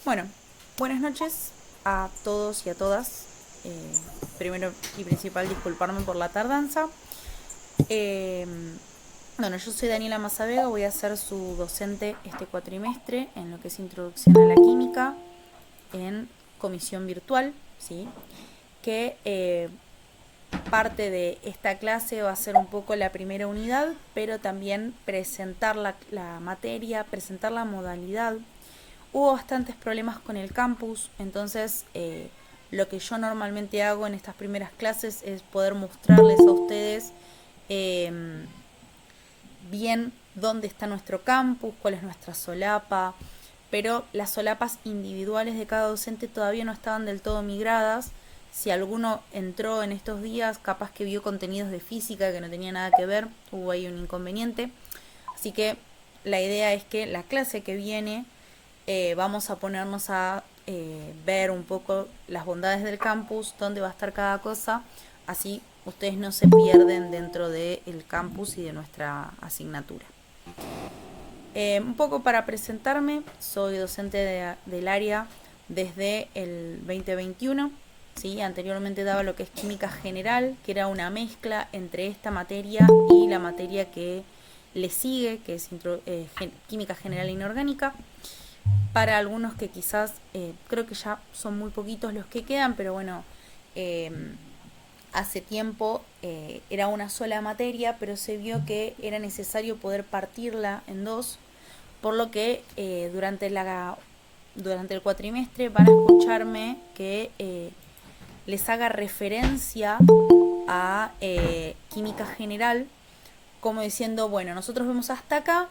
Bueno, buenas noches a todos y a todas. Primero y principal, disculparme por la tardanza. Eh, bueno, yo soy Daniela Mazavega, voy a ser su docente este cuatrimestre en lo que es Introducción a la Química en comisión virtual, ¿sí? Que parte de esta clase va a ser un poco la primera unidad, pero también presentar la materia, presentar la modalidad. Hubo bastantes problemas con el campus, entonces lo que yo normalmente hago en estas primeras clases es poder mostrarles a ustedes eh, bien dónde está nuestro campus, cuál es nuestra solapa, pero las solapas individuales de cada docente todavía no estaban del todo migradas. Si alguno entró en estos días, capaz que vio contenidos de física que no tenía nada que ver, hubo ahí un inconveniente. Así que la idea es que la clase que viene vamos a ponernos a ver un poco las bondades del campus, dónde va a estar cada cosa, así ustedes no se pierden dentro del campus y de nuestra asignatura. Un poco para presentarme, soy docente del área desde el 2021. ¿Sí? Anteriormente daba lo que es química general, que era una mezcla entre esta materia y la materia que le sigue, que es química general inorgánica. Para algunos que quizás, creo que ya son muy poquitos los que quedan, pero bueno, eh, hace tiempo era una sola materia, pero se vio que era necesario poder partirla en dos, por lo que durante el cuatrimestre van a escucharme que les haga referencia a química general, como diciendo, bueno, nosotros vemos hasta acá,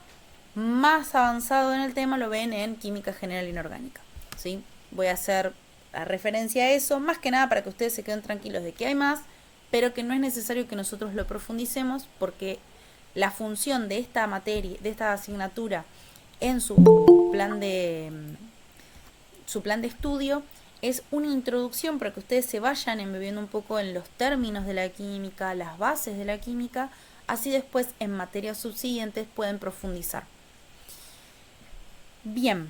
más avanzado en el tema lo ven en química general inorgánica, ¿sí? Voy a hacer la referencia a eso, más que nada para que ustedes se queden tranquilos de que hay más, pero que no es necesario que nosotros lo profundicemos, porque la función de esta materia, de esta asignatura en su plan de estudio es una introducción para que ustedes se vayan embebiendo un poco en los términos de la química, las bases de la química, así después en materias subsiguientes pueden profundizar. Bien,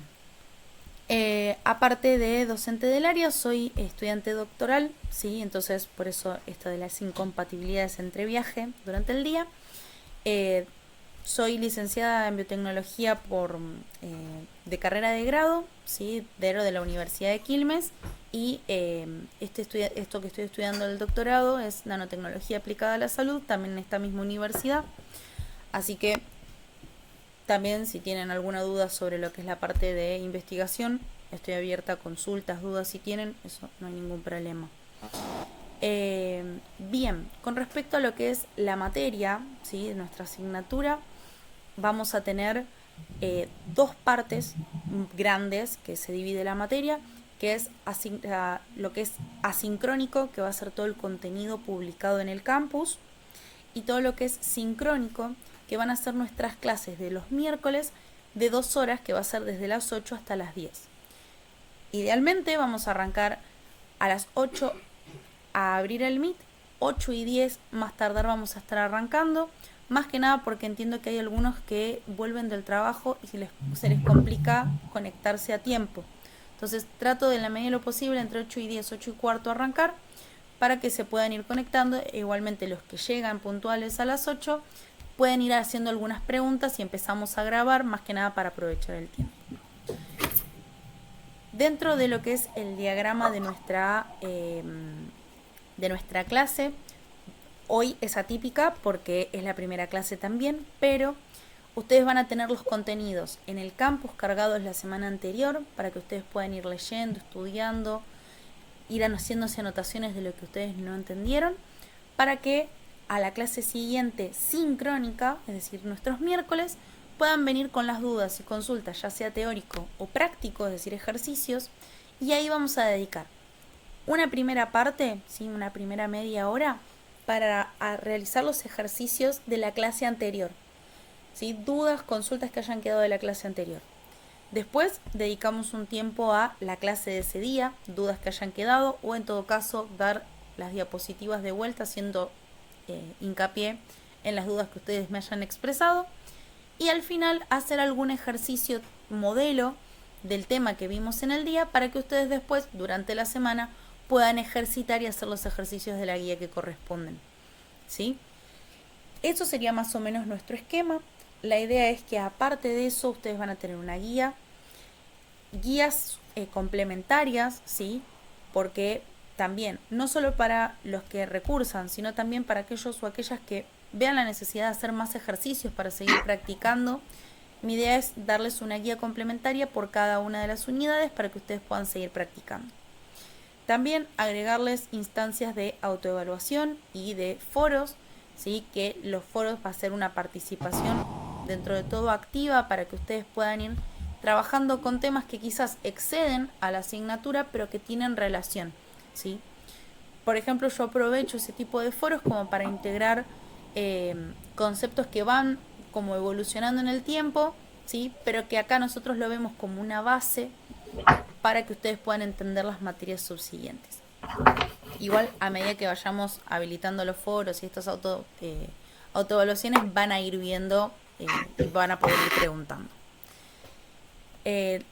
aparte de docente del área, soy estudiante doctoral, ¿sí? Entonces por eso esto de las incompatibilidades entre viaje durante el día. Eh, Soy licenciada en biotecnología de carrera de grado, ¿sí? De la Universidad de Quilmes, y esto que estoy estudiando el doctorado es nanotecnología aplicada a la salud, también en esta misma universidad. Así que también si tienen alguna duda sobre lo que es la parte de investigación, estoy abierta a consultas, dudas si tienen, eso no hay ningún problema. Bien, con respecto a lo que es la materia, ¿sí? De nuestra asignatura, vamos a tener dos partes grandes que se divide la materia, que es lo que es asincrónico, que va a ser todo el contenido publicado en el campus, y todo lo que es sincrónico, que van a ser nuestras clases de los miércoles de 2 horas, que va a ser desde las 8 hasta las 10. Idealmente vamos a arrancar a las 8 a abrir el Meet, 8 y 10 más tardar vamos a estar arrancando, más que nada porque entiendo que hay algunos que vuelven del trabajo y se les complica conectarse a tiempo. Entonces trato de la medida de lo posible entre 8 y 10, 8 y cuarto arrancar, para que se puedan ir conectando. E igualmente los que llegan puntuales a las 8 pueden ir haciendo algunas preguntas y empezamos a grabar, más que nada para aprovechar el tiempo. Dentro de lo que es el diagrama de nuestra clase, hoy es atípica porque es la primera clase también, pero ustedes van a tener los contenidos en el campus cargados la semana anterior para que ustedes puedan ir leyendo, estudiando, ir haciéndose anotaciones de lo que ustedes no entendieron, para que a la clase siguiente sincrónica, es decir, nuestros miércoles, puedan venir con las dudas y consultas, ya sea teórico o práctico, es decir, ejercicios, y ahí vamos a dedicar una primera parte, ¿sí? Una primera media hora, para realizar los ejercicios de la clase anterior, ¿sí? Dudas, consultas que hayan quedado de la clase anterior. Después dedicamos un tiempo a la clase de ese día, dudas que hayan quedado, o en todo caso dar las diapositivas de vuelta haciendo hincapié en las dudas que ustedes me hayan expresado. Y al final hacer algún ejercicio modelo del tema que vimos en el día para que ustedes después, durante la semana, puedan ejercitar y hacer los ejercicios de la guía que corresponden, ¿sí? Eso sería más o menos nuestro esquema. La idea es que aparte de eso, ustedes van a tener una guías complementarias, ¿sí? Porque también, no solo para los que recursan, sino también para aquellos o aquellas que vean la necesidad de hacer más ejercicios para seguir practicando. Mi idea es darles una guía complementaria por cada una de las unidades para que ustedes puedan seguir practicando. También agregarles instancias de autoevaluación y de foros, ¿sí? Que los foros va a ser una participación dentro de todo activa para que ustedes puedan ir trabajando con temas que quizás exceden a la asignatura pero que tienen relación, ¿sí? Por ejemplo, yo aprovecho ese tipo de foros como para integrar conceptos que van como evolucionando en el tiempo, ¿sí? Pero que acá nosotros lo vemos como una base para que ustedes puedan entender las materias subsiguientes. Igual, a medida que vayamos habilitando los foros y estas autoevaluaciones, van a ir viendo y van a poder ir preguntando.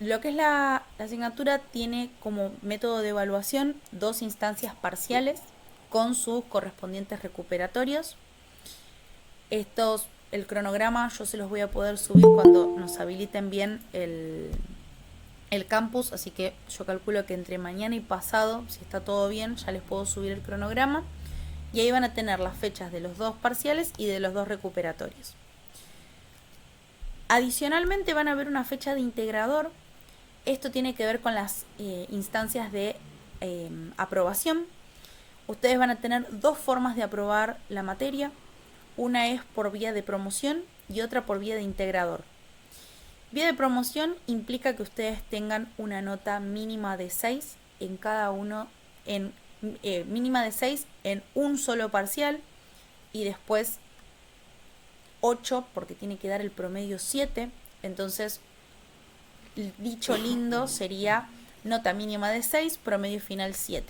Lo que es la asignatura tiene como método de evaluación 2 instancias parciales con sus correspondientes recuperatorios. El cronograma yo se los voy a poder subir cuando nos habiliten bien el campus, así que yo calculo que entre mañana y pasado, si está todo bien, ya les puedo subir el cronograma y ahí van a tener las fechas de los 2 parciales y de los 2 recuperatorios. Adicionalmente van a ver una fecha de integrador. Esto tiene que ver con las instancias de aprobación. Ustedes van a tener 2 formas de aprobar la materia. Una es por vía de promoción y otra por vía de integrador. Vía de promoción implica que ustedes tengan una nota mínima de 6 en cada uno, mínima de 6 en un solo parcial y después 8 porque tiene que dar el promedio 7. Entonces, dicho lindo sería nota mínima de 6, promedio final 7.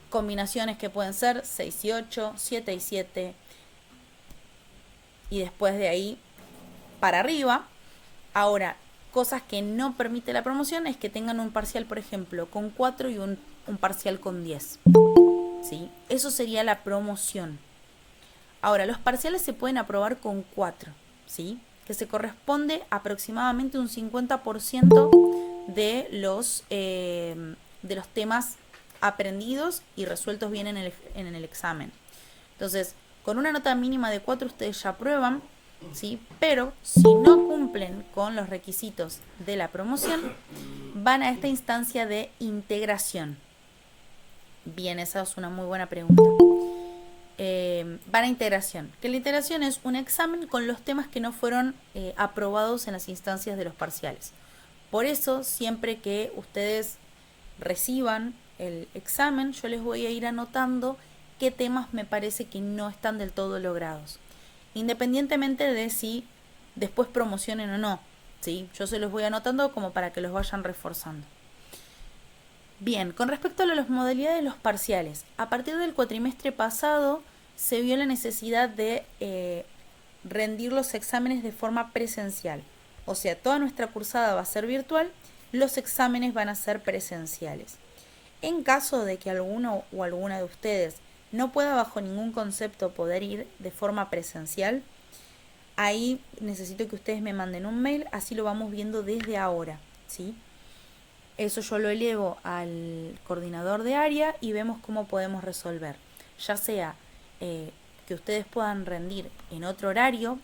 Combinaciones que pueden ser 6 y 8, 7 y 7 y después de ahí para arriba. Ahora, cosas que no permite la promoción es que tengan un parcial, por ejemplo, con 4 y un parcial con 10. ¿Sí? Eso sería la promoción. Ahora, los parciales se pueden aprobar con 4, ¿sí? Que se corresponde aproximadamente un 50% de los temas aprendidos y resueltos bien en el examen. Entonces, con una nota mínima de 4 ustedes ya aprueban, ¿sí? Pero si no cumplen con los requisitos de la promoción, van a esta instancia de integración. Bien, esa es una muy buena pregunta. Van a integración. Que la integración es un examen con los temas que no fueron aprobados en las instancias de los parciales. Por eso, siempre que ustedes reciban el examen, yo les voy a ir anotando qué temas me parece que no están del todo logrados. Independientemente de si después promocionen o no, ¿sí? Yo se los voy anotando como para que los vayan reforzando. Bien, con respecto a las modalidades de los parciales, a partir del cuatrimestre pasado se vio la necesidad de rendir los exámenes de forma presencial. O sea, toda nuestra cursada va a ser virtual, los exámenes van a ser presenciales. En caso de que alguno o alguna de ustedes no pueda bajo ningún concepto poder ir de forma presencial, ahí necesito que ustedes me manden un mail, así lo vamos viendo desde ahora, ¿sí? Eso yo lo elevo al coordinador de área y vemos cómo podemos resolver. Ya sea que ustedes puedan rendir en otro horario,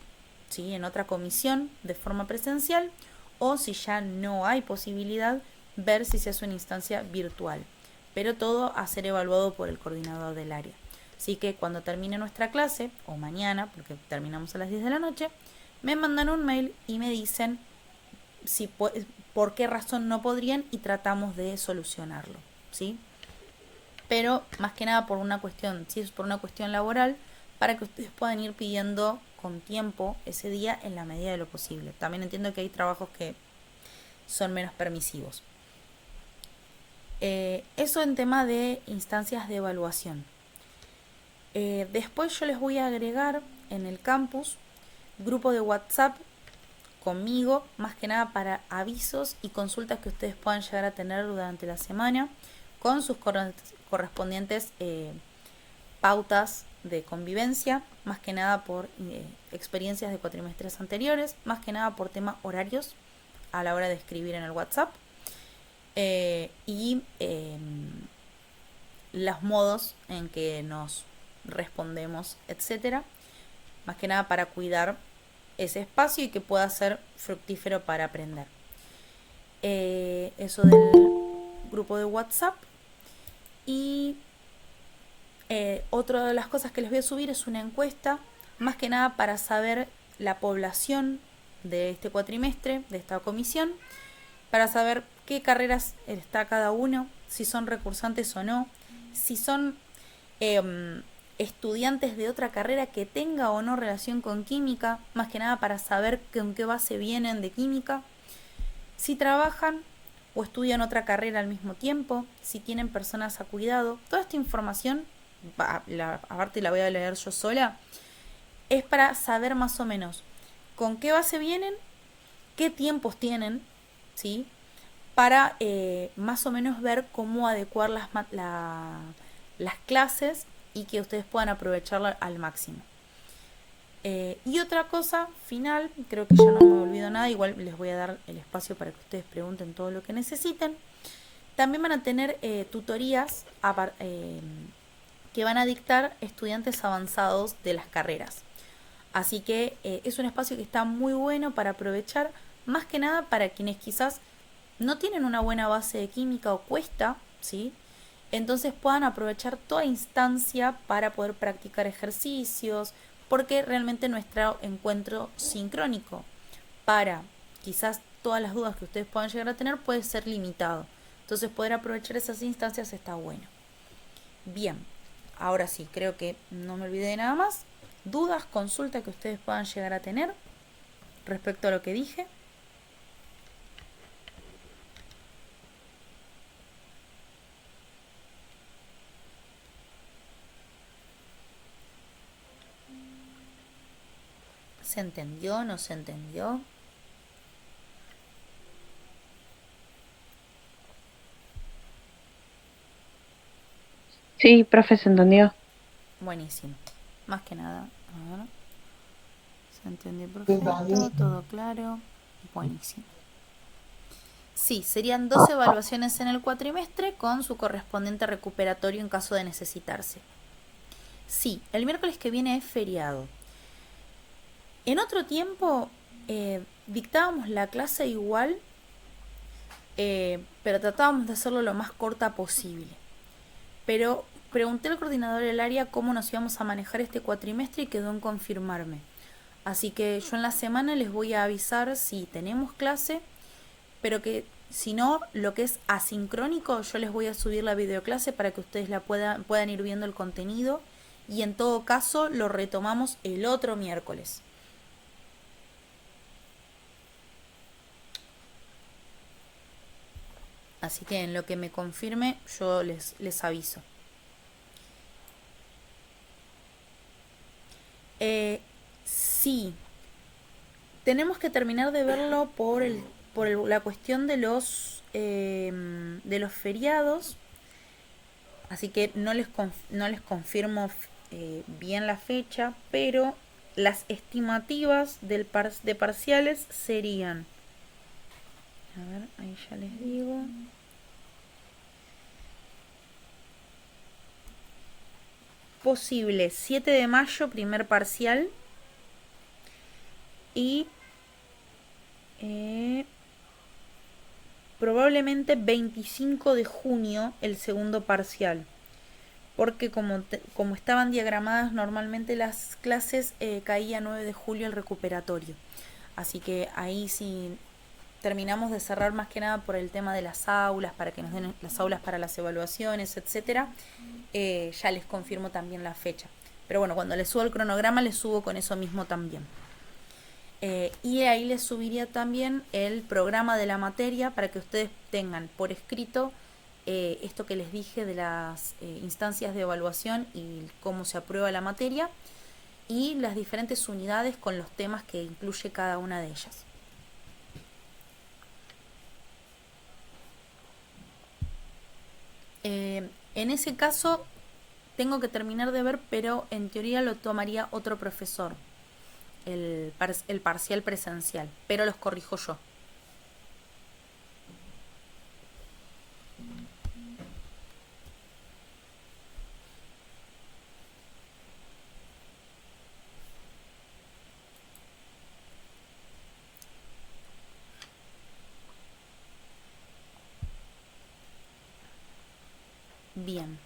¿sí? En otra comisión de forma presencial, o si ya no hay posibilidad, ver si se hace una instancia virtual. Pero todo a ser evaluado por el coordinador del área. Así que cuando termine nuestra clase, o mañana, porque terminamos a las 10 de la noche, me mandan un mail y me dicen si por qué razón no podrían y tratamos de solucionarlo, ¿sí? Pero más que nada por una cuestión, si es por una cuestión laboral, para que ustedes puedan ir pidiendo con tiempo ese día en la medida de lo posible. También entiendo que hay trabajos que son menos permisivos. Eso en tema de instancias de evaluación. Después yo les voy a agregar en el campus grupo de WhatsApp conmigo, más que nada para avisos y consultas que ustedes puedan llegar a tener durante la semana, con sus correspondientes pautas de convivencia, más que nada por experiencias de cuatrimestres anteriores, más que nada por temas horarios a la hora de escribir en el WhatsApp, y los modos en que nos respondemos, etcétera, más que nada para cuidar ese espacio y que pueda ser fructífero para aprender. Eso del grupo de WhatsApp. Y otra de las cosas que les voy a subir es una encuesta, más que nada para saber la población de este cuatrimestre, de esta comisión, para saber qué carreras está cada uno, si son recursantes o no, si son estudiantes de otra carrera que tenga o no relación con química, más que nada para saber con qué base vienen de química, si trabajan o estudian otra carrera al mismo tiempo, si tienen personas a cuidado. Toda esta información, aparte la voy a leer yo sola, es para saber más o menos con qué base vienen, qué tiempos tienen, ¿sí? Para más o menos ver cómo adecuar las clases y que ustedes puedan aprovecharla al máximo. Y otra cosa final, creo que ya no me olvido nada, igual les voy a dar el espacio para que ustedes pregunten todo lo que necesiten. También van a tener tutorías que van a dictar estudiantes avanzados de las carreras. Así que es un espacio que está muy bueno para aprovechar, más que nada para quienes quizás no tienen una buena base de química o cuesta, ¿sí? Entonces puedan aprovechar toda instancia para poder practicar ejercicios, porque realmente nuestro encuentro sincrónico para quizás todas las dudas que ustedes puedan llegar a tener puede ser limitado. Entonces poder aprovechar esas instancias está bueno. Bien, ahora sí, creo que no me olvidé de nada más. Dudas, consultas que ustedes puedan llegar a tener respecto a lo que dije. ¿Se entendió? ¿No se entendió? Sí, profe, se entendió. Buenísimo. Más que nada, a ver. ¿Se entendió perfecto? ¿Todo claro? Buenísimo. Sí, serían 2 evaluaciones en el cuatrimestre con su correspondiente recuperatorio en caso de necesitarse. Sí, el miércoles que viene es feriado. En otro tiempo dictábamos la clase igual, pero tratábamos de hacerlo lo más corta posible. Pero pregunté al coordinador del área cómo nos íbamos a manejar este cuatrimestre y quedó en confirmarme. Así que yo en la semana les voy a avisar si tenemos clase, pero que si no, lo que es asincrónico, yo les voy a subir la videoclase para que ustedes puedan ir viendo el contenido, y en todo caso lo retomamos el otro miércoles. Así que en lo que me confirme yo les aviso. Sí, tenemos que terminar de verlo por la cuestión de los feriados. Así que no les confirmo bien la fecha, pero las estimativas de parciales serían, a ver, ahí ya les digo, posible 7 de mayo primer parcial y probablemente 25 de junio el segundo parcial, porque como estaban diagramadas normalmente las clases, caía 9 de julio el recuperatorio. Así que ahí sí terminamos de cerrar más que nada por el tema de las aulas, para que nos den las aulas para las evaluaciones, etcétera. Ya les confirmo también la fecha. Pero bueno, cuando les subo el cronograma, les subo con eso mismo también. Y ahí les subiría también el programa de la materia para que ustedes tengan por escrito esto que les dije de las instancias de evaluación y cómo se aprueba la materia, y las diferentes unidades con los temas que incluye cada una de ellas. En ese caso tengo que terminar de ver, pero en teoría lo tomaría otro profesor, el parcial presencial, pero los corrijo yo. Bien.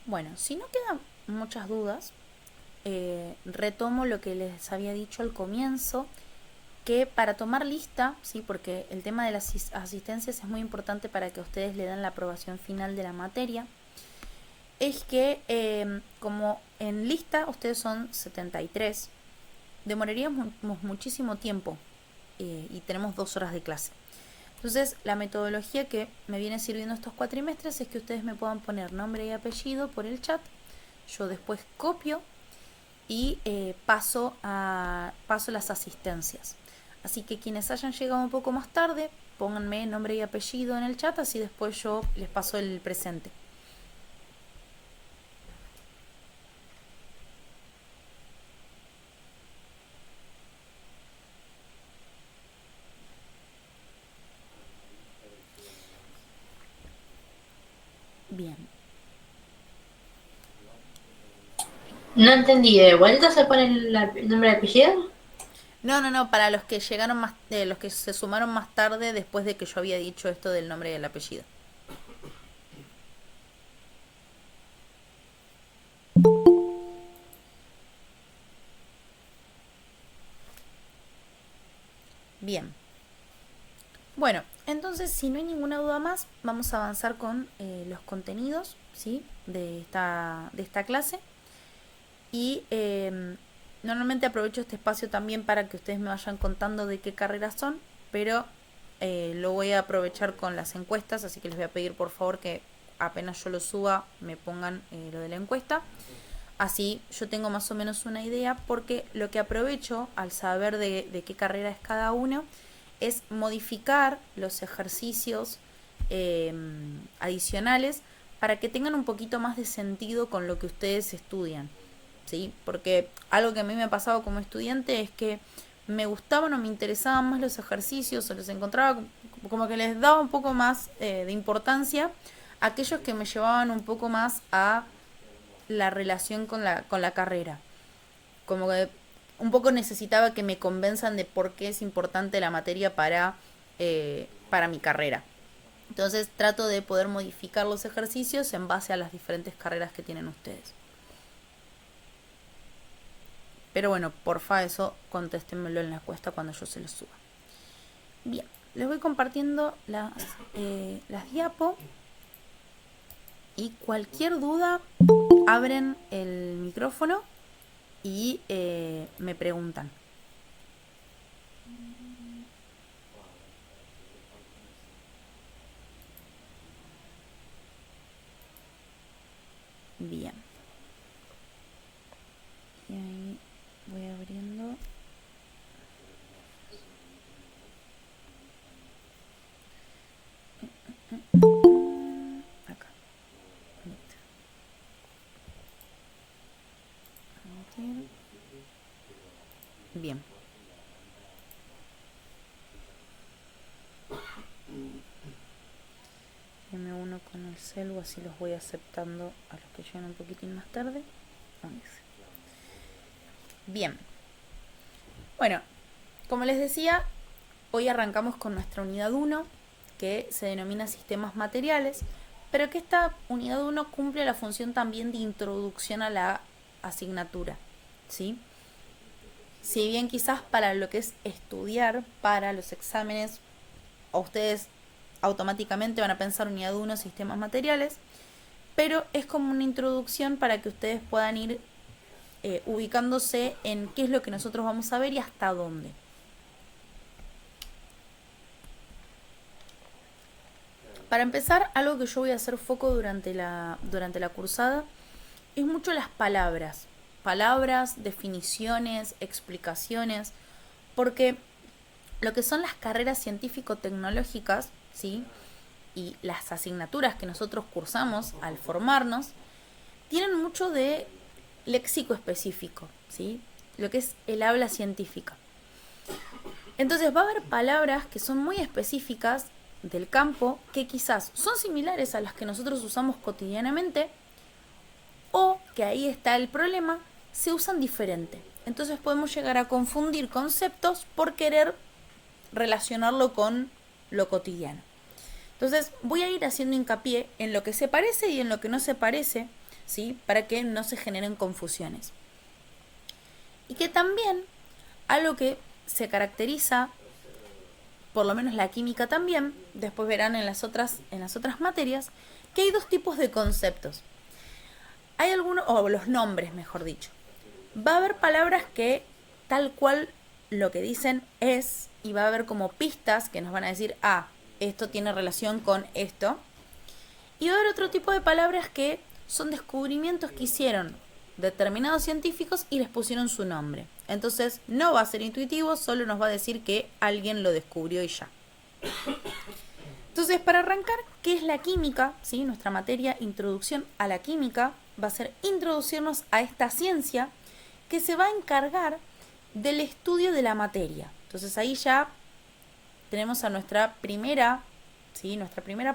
Bueno, si no quedan muchas dudas, retomo lo que les había dicho al comienzo, que para tomar lista, sí, porque el tema de las asistencias es muy importante para que ustedes le den la aprobación final de la materia, es que como en lista ustedes son 73, demoraríamos muchísimo tiempo y tenemos 2 horas de clase. Entonces, la metodología que me viene sirviendo estos cuatrimestres es que ustedes me puedan poner nombre y apellido por el chat. Yo después copio y paso las asistencias. Así que quienes hayan llegado un poco más tarde, pónganme nombre y apellido en el chat, así después yo les paso el presente. Bien. No entendí, ¿de vuelta se pone el nombre de apellido? No, para los que llegaron más, los que se sumaron más tarde después de que yo había dicho esto del nombre y el apellido. Bien. Bueno, entonces si no hay ninguna duda más, vamos a avanzar con los contenidos, ¿sí? de esta clase. Y normalmente aprovecho este espacio también para que ustedes me vayan contando de qué carreras son, pero lo voy a aprovechar con las encuestas, así que les voy a pedir por favor que apenas yo lo suba me pongan lo de la encuesta. Así yo tengo más o menos una idea, porque lo que aprovecho al saber de qué carrera es cada uno es modificar los ejercicios adicionales para que tengan un poquito más de sentido con lo que ustedes estudian, ¿sí? Porque algo que a mí me ha pasado como estudiante es que me gustaban o me interesaban más los ejercicios, o los encontraba como que les daba un poco más de importancia a aquellos que me llevaban un poco más a la relación con la carrera. Como que un poco necesitaba que me convenzan de por qué es importante la materia para mi carrera. Entonces trato de poder modificar los ejercicios en base a las diferentes carreras que tienen ustedes. Pero bueno, porfa, eso contéstemelo en la encuesta cuando yo se los suba. Bien, les voy compartiendo las diapos. Y cualquier duda, abren el micrófono y me preguntan. Bien. Y ahí voy abriendo. Acá. Bien. Y me uno con el celu, así los voy aceptando a los que llegan un poquitín más tarde. Bien. Bueno, como les decía, hoy arrancamos con nuestra unidad 1, que se denomina sistemas materiales, pero que esta unidad 1 cumple la función también de introducción a la asignatura, ¿sí? Si bien quizás para lo que es estudiar, para los exámenes, a ustedes automáticamente van a pensar unidad 1, sistemas materiales, pero es como una introducción para que ustedes puedan ir ubicándose en qué es lo que nosotros vamos a ver y hasta dónde. Para empezar, algo que yo voy a hacer foco durante la cursada es mucho las palabras. Palabras, definiciones, explicaciones, porque lo que son las carreras científico-tecnológicas, ¿sí? y las asignaturas que nosotros cursamos al formarnos tienen mucho de léxico específico, ¿sí? Lo que es el habla científica. Entonces va a haber palabras que son muy específicas del campo que quizás son similares a las que nosotros usamos cotidianamente, o que ahí está el problema, se usan diferente. Entonces podemos llegar a confundir conceptos por querer relacionarlo con lo cotidiano. Entonces voy a ir haciendo hincapié en lo que se parece y en lo que no se parece, ¿sí? Para que no se generen confusiones. Y que también algo que se caracteriza, por lo menos la química también, después verán en las otras materias, que hay dos tipos de conceptos. Hay algunos, o los nombres mejor dicho. Va a haber palabras que tal cual lo que dicen es, y va a haber como pistas que nos van a decir, esto tiene relación con esto. Y va a haber otro tipo de palabras que son descubrimientos que hicieron determinados científicos y les pusieron su nombre. Entonces no va a ser intuitivo, solo nos va a decir que alguien lo descubrió y ya. Entonces, para arrancar, ¿qué es la química? ¿Sí? Nuestra materia Introducción a la Química va a ser introducirnos a esta ciencia que se va a encargar del estudio de la materia. Entonces ahí ya tenemos a nuestra primera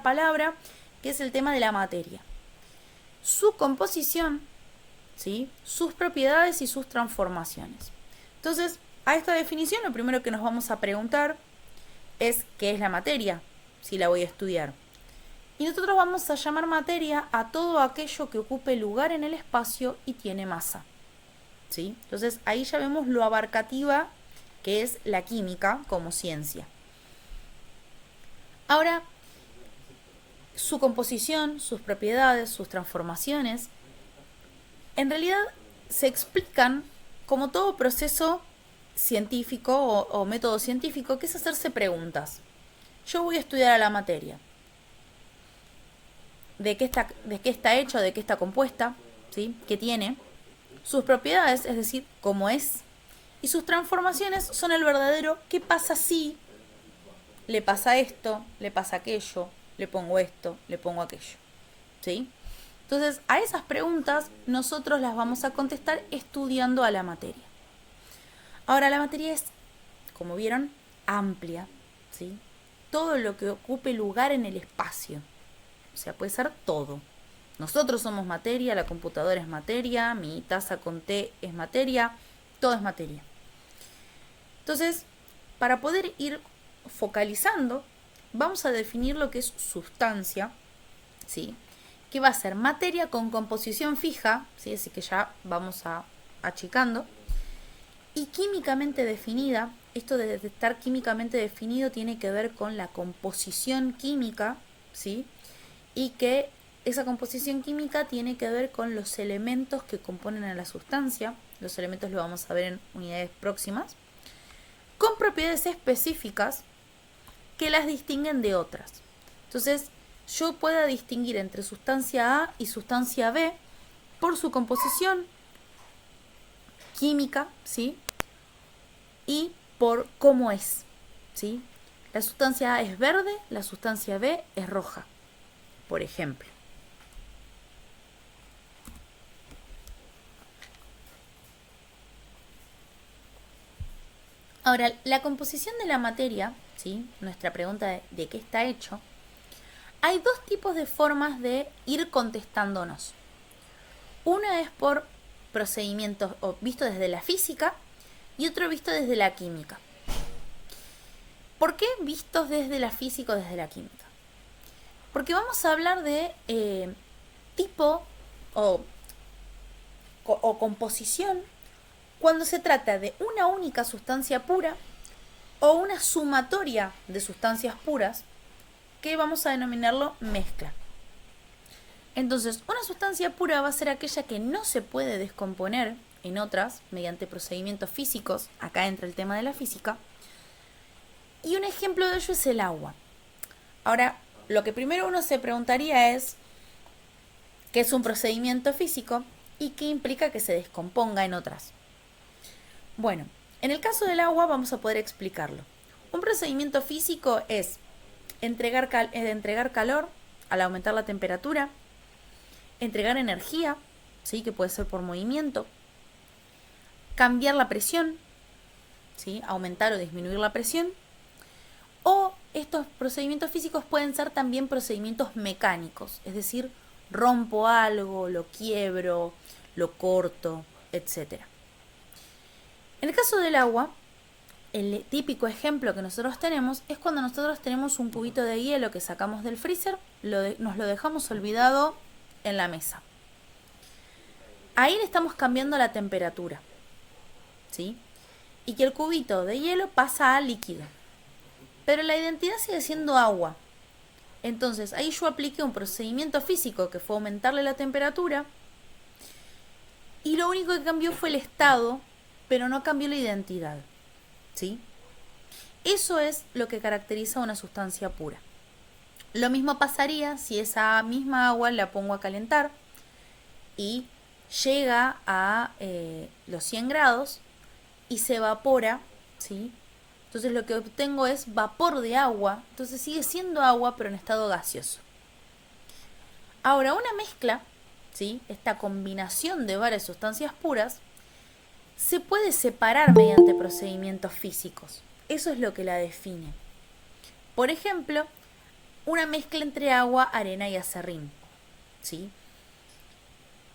palabra, que es el tema de la materia. Su composición, ¿sí? Sus propiedades y sus transformaciones. Entonces, a esta definición lo primero que nos vamos a preguntar es ¿qué es la materia? Si la voy a estudiar. Y nosotros vamos a llamar materia a todo aquello que ocupe lugar en el espacio y tiene masa, ¿sí? Entonces ahí ya vemos lo abarcativa que es la química como ciencia. Ahora, su composición, sus propiedades, sus transformaciones, en realidad se explican como todo proceso científico o método científico, que es hacerse preguntas. Yo voy a estudiar a la materia. ¿De qué está hecho? ¿De qué está compuesta? ¿Sí? ¿Qué tiene? Sus propiedades, es decir, cómo es. Y sus transformaciones son el verdadero ¿qué pasa si le pasa esto, le pasa aquello, le pongo esto, le pongo aquello? ¿Sí? Entonces, a esas preguntas nosotros las vamos a contestar estudiando a la materia. Ahora, la materia es, como vieron, amplia, ¿sí? Todo lo que ocupe lugar en el espacio. O sea, puede ser todo. Nosotros somos materia, la computadora es materia, mi taza con té es materia, todo es materia. Entonces, para poder ir focalizando, vamos a definir lo que es sustancia, ¿sí? Que va a ser materia con composición fija, ¿sí? Así que ya vamos achicando. Y químicamente definida, esto de estar químicamente definido tiene que ver con la composición química, ¿sí? Y que esa composición química tiene que ver con los elementos que componen a la sustancia. Los elementos los vamos a ver en unidades próximas. Con propiedades específicas que las distinguen de otras. Entonces, yo pueda distinguir entre sustancia A y sustancia B por su composición química, ¿sí? Y por cómo es, ¿sí? La sustancia A es verde, la sustancia B es roja, por ejemplo. Ahora, la composición de la materia, ¿sí? Nuestra pregunta de qué está hecho, hay dos tipos de formas de ir contestándonos. Una es por procedimientos visto desde la física y otro visto desde la química. ¿Por qué vistos desde la física o desde la química? Porque vamos a hablar de tipo o composición cuando se trata de una única sustancia pura o una sumatoria de sustancias puras, que vamos a denominarlo mezcla. Entonces, una sustancia pura va a ser aquella que no se puede descomponer en otras mediante procedimientos físicos. Acá entra el tema de la física. Y un ejemplo de ello es el agua. Ahora, lo que primero uno se preguntaría es ¿qué es un procedimiento físico y qué implica que se descomponga en otras? Bueno, en el caso del agua vamos a poder explicarlo. Un procedimiento físico es entregar calor al aumentar la temperatura, entregar energía, ¿sí? Que puede ser por movimiento, cambiar la presión, ¿sí? Aumentar o disminuir la presión, o estos procedimientos físicos pueden ser también procedimientos mecánicos, es decir, rompo algo, lo quiebro, lo corto, etc. En el caso del agua, el típico ejemplo que nosotros tenemos es cuando nosotros tenemos un cubito de hielo que sacamos del freezer, nos lo dejamos olvidado en la mesa. Ahí le estamos cambiando la temperatura, ¿sí? Y que el cubito de hielo pasa a líquido. Pero la identidad sigue siendo agua. Entonces ahí yo apliqué un procedimiento físico que fue aumentarle la temperatura y lo único que cambió fue el estado, pero no cambió la identidad, ¿sí? Eso es lo que caracteriza a una sustancia pura. Lo mismo pasaría si esa misma agua la pongo a calentar y llega a los 100 grados y se evapora, ¿sí? Entonces lo que obtengo es vapor de agua, entonces sigue siendo agua pero en estado gaseoso. Ahora, una mezcla, ¿sí? Esta combinación de varias sustancias puras, se puede separar mediante procedimientos físicos. Eso es lo que la define. Por ejemplo, una mezcla entre agua, arena y acerrín, ¿sí?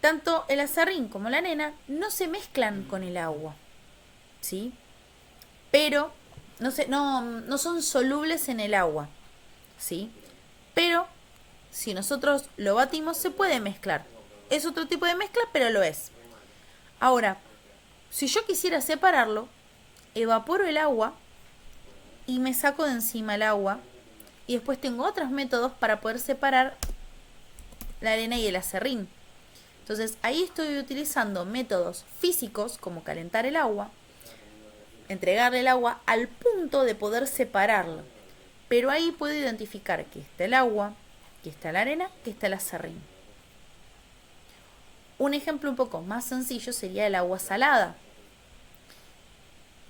Tanto el acerrín como la arena no se mezclan con el agua, ¿sí? Pero no son solubles en el agua, ¿sí? Pero si nosotros lo batimos se puede mezclar. Es otro tipo de mezcla, pero lo es. Ahora, si yo quisiera separarlo, evaporo el agua y me saco de encima el agua y después tengo otros métodos para poder separar la arena y el acerrín. Entonces ahí estoy utilizando métodos físicos como calentar el agua, entregarle el agua al punto de poder separarlo. Pero ahí puedo identificar que está el agua, que está la arena, que está el acerrín. Un ejemplo un poco más sencillo sería el agua salada.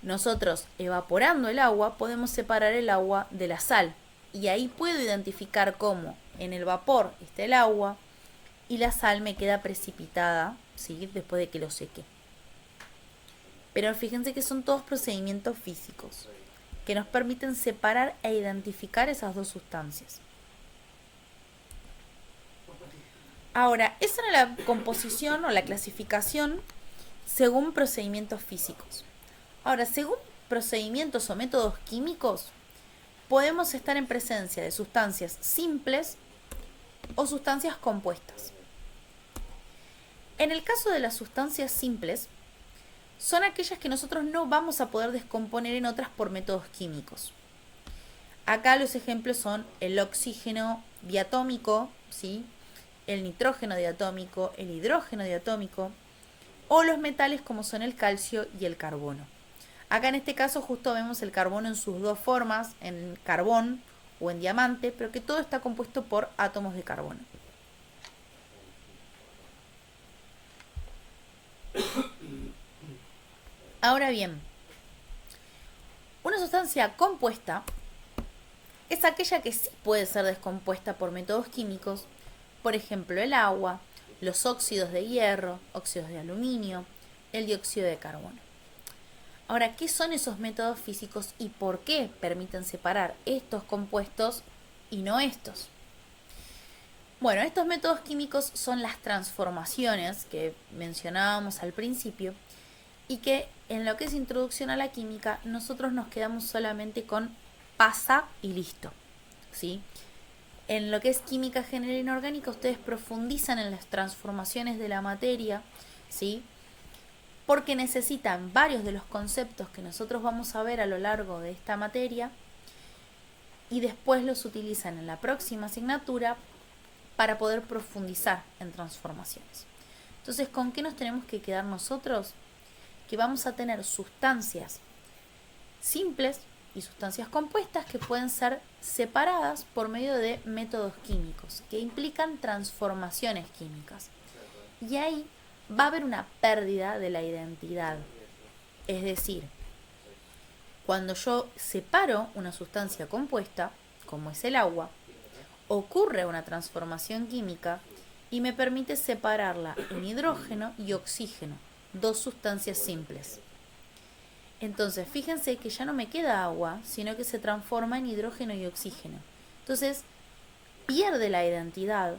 Nosotros, evaporando el agua, podemos separar el agua de la sal. Y ahí puedo identificar cómo en el vapor está el agua y la sal me queda precipitada, ¿sí? Después de que lo seque. Pero fíjense que son todos procedimientos físicos que nos permiten separar e identificar esas dos sustancias. Ahora, esa era la composición o la clasificación según procedimientos físicos. Ahora, según procedimientos o métodos químicos, podemos estar en presencia de sustancias simples o sustancias compuestas. En el caso de las sustancias simples, son aquellas que nosotros no vamos a poder descomponer en otras por métodos químicos. Acá los ejemplos son el oxígeno diatómico, ¿sí? El nitrógeno diatómico, el hidrógeno diatómico, o los metales como son el calcio y el carbono. Acá en este caso justo vemos el carbono en sus dos formas, en carbón o en diamante, pero que todo está compuesto por átomos de carbono. Ahora bien, una sustancia compuesta es aquella que sí puede ser descompuesta por métodos químicos, por ejemplo el agua, los óxidos de hierro, óxidos de aluminio, el dióxido de carbono. Ahora, ¿qué son esos métodos físicos y por qué permiten separar estos compuestos y no estos? Bueno, estos métodos químicos son las transformaciones que mencionábamos al principio y que en lo que es introducción a la química nosotros nos quedamos solamente con pasa y listo, ¿sí? En lo que es química general inorgánica ustedes profundizan en las transformaciones de la materia, ¿sí? Porque necesitan varios de los conceptos que nosotros vamos a ver a lo largo de esta materia y después los utilizan en la próxima asignatura para poder profundizar en transformaciones. Entonces, ¿con qué nos tenemos que quedar nosotros? Que vamos a tener sustancias simples y sustancias compuestas que pueden ser separadas por medio de métodos químicos que implican transformaciones químicas. Y ahí va a haber una pérdida de la identidad. Es decir, cuando yo separo una sustancia compuesta, como es el agua, ocurre una transformación química y me permite separarla en hidrógeno y oxígeno, dos sustancias simples. Entonces, fíjense que ya no me queda agua, sino que se transforma en hidrógeno y oxígeno. Entonces, pierde la identidad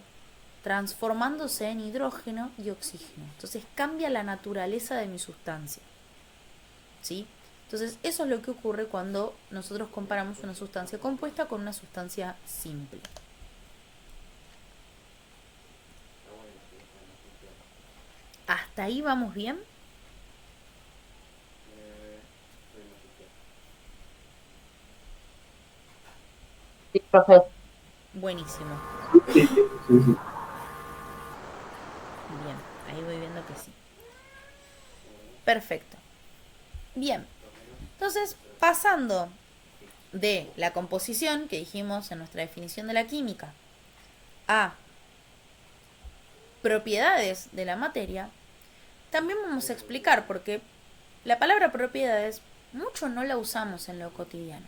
transformándose en hidrógeno y oxígeno. Entonces, cambia la naturaleza de mi sustancia. ¿Sí? Entonces, eso es lo que ocurre cuando nosotros comparamos una sustancia compuesta con una sustancia simple. ¿Hasta ahí vamos bien? Sí, profe. Buenísimo. Sí, sí, sí. Bien, ahí voy viendo que sí. Perfecto. Bien, entonces pasando de la composición que dijimos en nuestra definición de la química a propiedades de la materia, también vamos a explicar porque la palabra propiedades mucho no la usamos en lo cotidiano.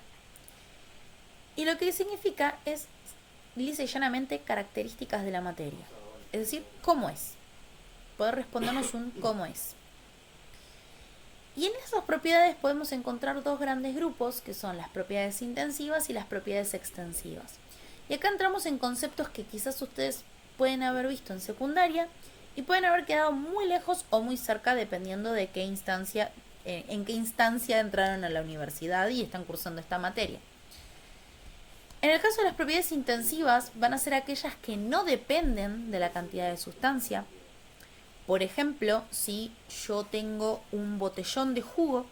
Y lo que significa es lisa y llanamente características de la materia. Es decir, cómo es. Poder respondernos un cómo es. Y en esas propiedades podemos encontrar dos grandes grupos, que son las propiedades intensivas y las propiedades extensivas. Y acá entramos en conceptos que quizás ustedes pueden haber visto en secundaria y pueden haber quedado muy lejos o muy cerca dependiendo de qué instancia, en qué instancia entraron a la universidad y están cursando esta materia. En el caso de las propiedades intensivas van a ser aquellas que no dependen de la cantidad de sustancia. Por ejemplo, si yo tengo un botellón de jugo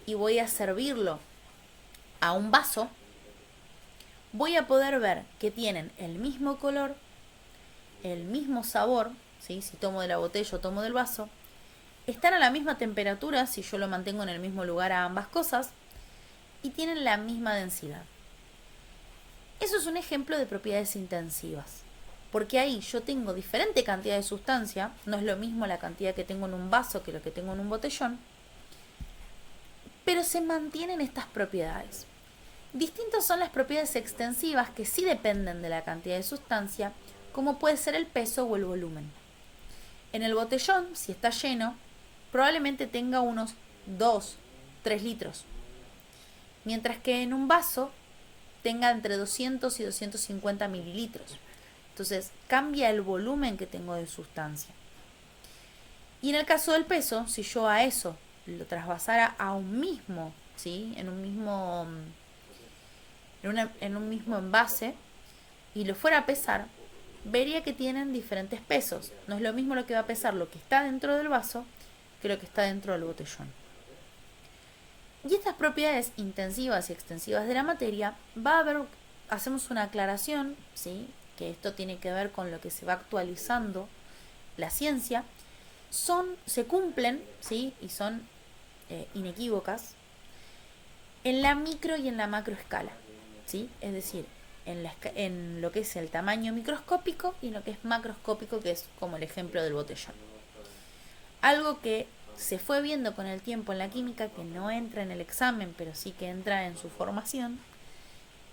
y voy a servirlo a un vaso, voy a poder ver que tienen el mismo color, el mismo sabor, ¿sí? Si tomo de la botella o tomo del vaso, están a la misma temperatura si yo lo mantengo en el mismo lugar a ambas cosas y tienen la misma densidad. Eso es un ejemplo de propiedades intensivas, porque ahí yo tengo diferente cantidad de sustancia, no es lo mismo la cantidad que tengo en un vaso que lo que tengo en un botellón, pero se mantienen estas propiedades. Distintas son las propiedades extensivas que sí dependen de la cantidad de sustancia, como puede ser el peso o el volumen. En el botellón, si está lleno, probablemente tenga unos 2-3 litros, mientras que en un vaso tenga entre 200 y 250 mililitros. Entonces cambia el volumen que tengo de sustancia. Y en el caso del peso, si yo a eso lo trasvasara a un mismo, ¿sí? en un mismo envase y lo fuera a pesar, vería que tienen diferentes pesos. No es lo mismo lo que va a pesar lo que está dentro del vaso que lo que está dentro del botellón. Y estas propiedades intensivas y extensivas de la materia, hacemos una aclaración, ¿sí? Que esto tiene que ver con lo que se va actualizando la ciencia, se cumplen, ¿sí? Y son inequívocas en la micro y en la macroescala, ¿sí? Es decir, en lo que es el tamaño microscópico y en lo que es macroscópico, que es como el ejemplo del botellón. Algo que se fue viendo con el tiempo en la química, que no entra en el examen, pero sí que entra en su formación,